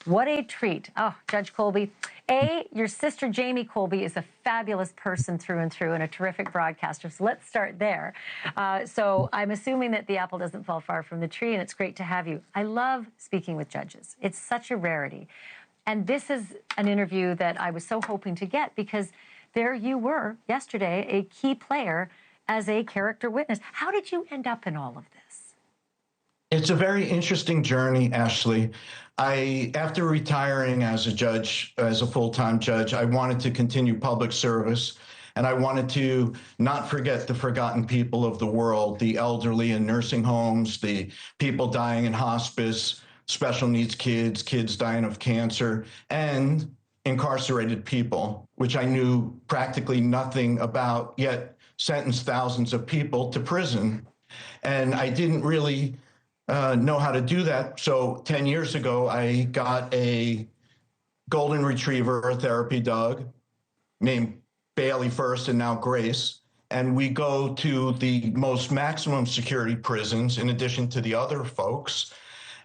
What a treat. Oh, Judge Colby. Your sister Jamie Colby is a fabulous person through and through and a terrific broadcaster. So let's start there. So I'm assuming that the apple doesn't fall far from the tree, and it's great to have you. I love speaking with judges. It's such a rarity. And this is an interview that I was so hoping to get because there you were yesterday, a key player as a character witness. How did you end up in all of this? It's a very interesting journey, Ashleigh. After retiring as a judge, as a full-time judge, I wanted to continue public service, and I wanted to not forget the forgotten people of the world, the elderly in nursing homes, the people dying in hospice, special needs kids, kids dying of cancer, and incarcerated people, which I knew practically nothing about, yet sentenced thousands of people to prison. And I didn't really know how to do that. So 10 years ago, I got a golden retriever, a therapy dog named Bailey first and now Grace. And we go to the most maximum security prisons in addition to the other folks.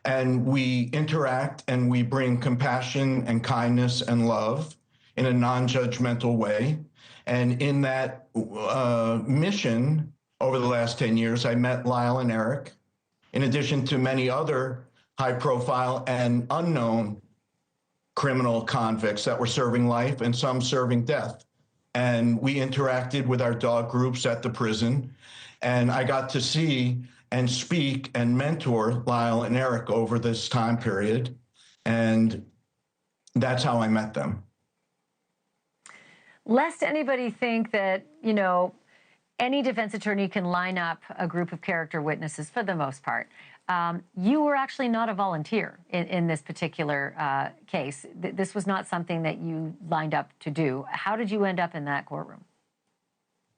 And we interact and we bring compassion and kindness and love in a non-judgmental way. And in that mission over the last 10 years, I met Lyle and Erik, in addition to many other high-profile and unknown criminal convicts that were serving life and some serving death. And we interacted with our dog groups at the prison, and I got to see and speak and mentor Lyle and Erik over this time period, and that's how I met them. Lest anybody think that, you know, any defense attorney can line up a group of character witnesses for the most part. You were actually not a volunteer in this particular case. This was not something that you lined up to do. How did you end up in that courtroom?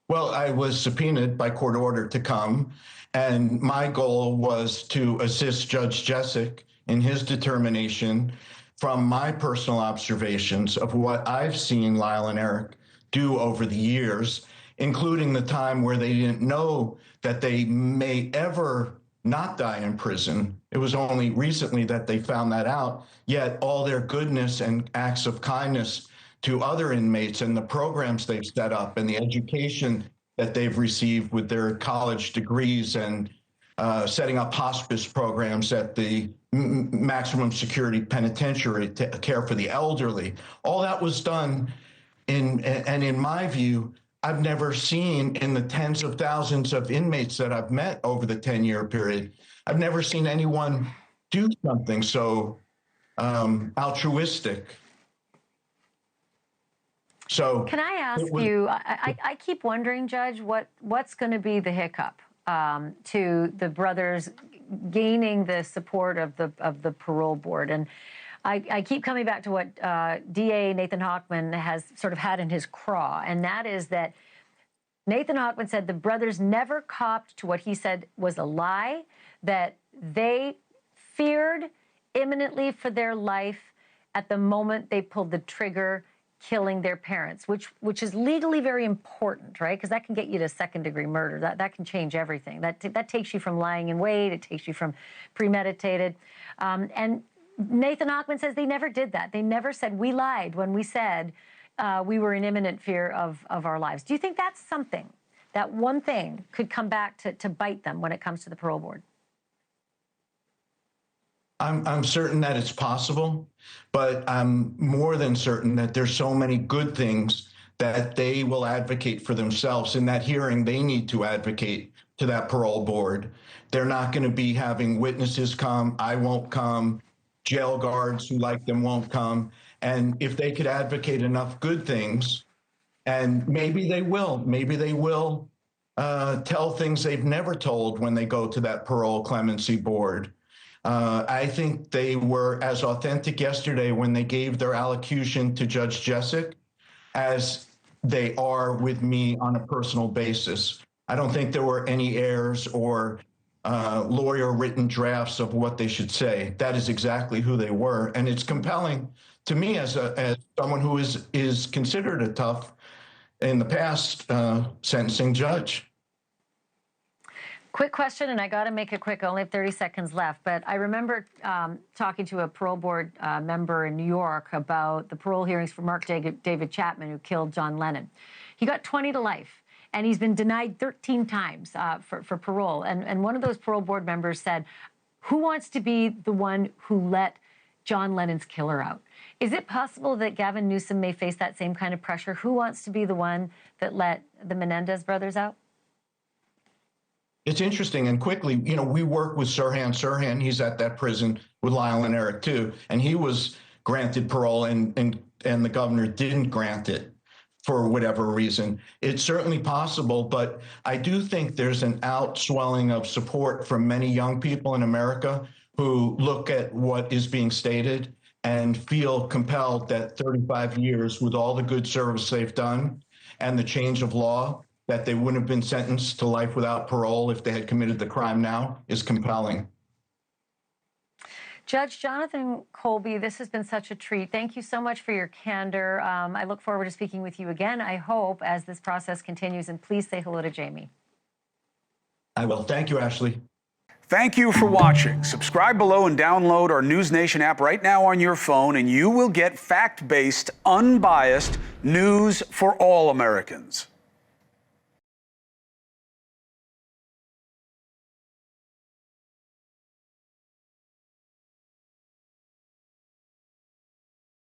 Well, I was subpoenaed by court order to come, and my goal was to assist Judge Jessup in his determination from my personal observations of what I've seen Lyle and Erik do over the years, including the time where they didn't know that they may ever not die in prison. It was only recently that they found that out, yet all their goodness and acts of kindness to other inmates and the programs they've set up and the education that they've received with their college degrees and setting up hospice programs at the maximum security penitentiary to care for the elderly. All that was done in my view, I've never seen in the tens of thousands of inmates that I've met over the 10-year period, I've never seen anyone do something so altruistic. So can I ask you, I keep wondering, Judge, what's going to be the hiccup to the brothers gaining the support of the parole board? And I keep coming back to what DA Nathan Hochman has sort of had in his craw, and that is that Nathan Hochman said the brothers never copped to what he said was a lie, that they feared imminently for their life at the moment they pulled the trigger, killing their parents, which is legally very important, right? Because that can get you to second-degree murder. That can change everything. That takes you from lying in wait. It takes you from premeditated. And Nathan Hochman says they never did that. They never said, we lied when we said we were in imminent fear of our lives. Do you think that's something, that one thing could come back to bite them when it comes to the parole board? I'm certain that it's possible, but I'm more than certain that there's so many good things that they will advocate for themselves. In that hearing, they need to advocate to that parole board. They're not going to be having witnesses come. I won't come. Jail guards who like them won't come. And if they could advocate enough good things, and maybe they will tell things they've never told when they go to that parole clemency board. I think they were as authentic yesterday when they gave their allocution to Judge Jessup as they are with me on a personal basis. I don't think there were any errors or lawyer-written drafts of what they should say. That is exactly who they were, and it's compelling to me as someone who is considered a tough, in the past, sentencing judge. Quick question, and I got to make it quick. I only have 30 seconds left. But I remember talking to a parole board member in New York about the parole hearings for Mark David Chapman, who killed John Lennon. He got 20 to life, and he's been denied 13 times for parole. And one of those parole board members said, who wants to be the one who let John Lennon's killer out? Is it possible that Gavin Newsom may face that same kind of pressure? Who wants to be the one that let the Menendez brothers out? It's interesting, and quickly, you know, we work with Sirhan. Sirhan, he's at that prison with Lyle and Erik too, and he was granted parole, and the governor didn't grant it for whatever reason. It's certainly possible, but I do think there's an outswelling of support from many young people in America who look at what is being stated and feel compelled that 35 years, with all the good service they've done and the change of law, that they wouldn't have been sentenced to life without parole if they had committed the crime now, is compelling. Judge Jonathan Colby, this has been such a treat. Thank you so much for your candor. I look forward to speaking with you again, I hope, as this process continues. And please say hello to Jamie. I will. Thank you, Ashleigh. Thank you for watching. Subscribe below and download our NewsNation app right now on your phone, and you will get fact-based, unbiased news for all Americans.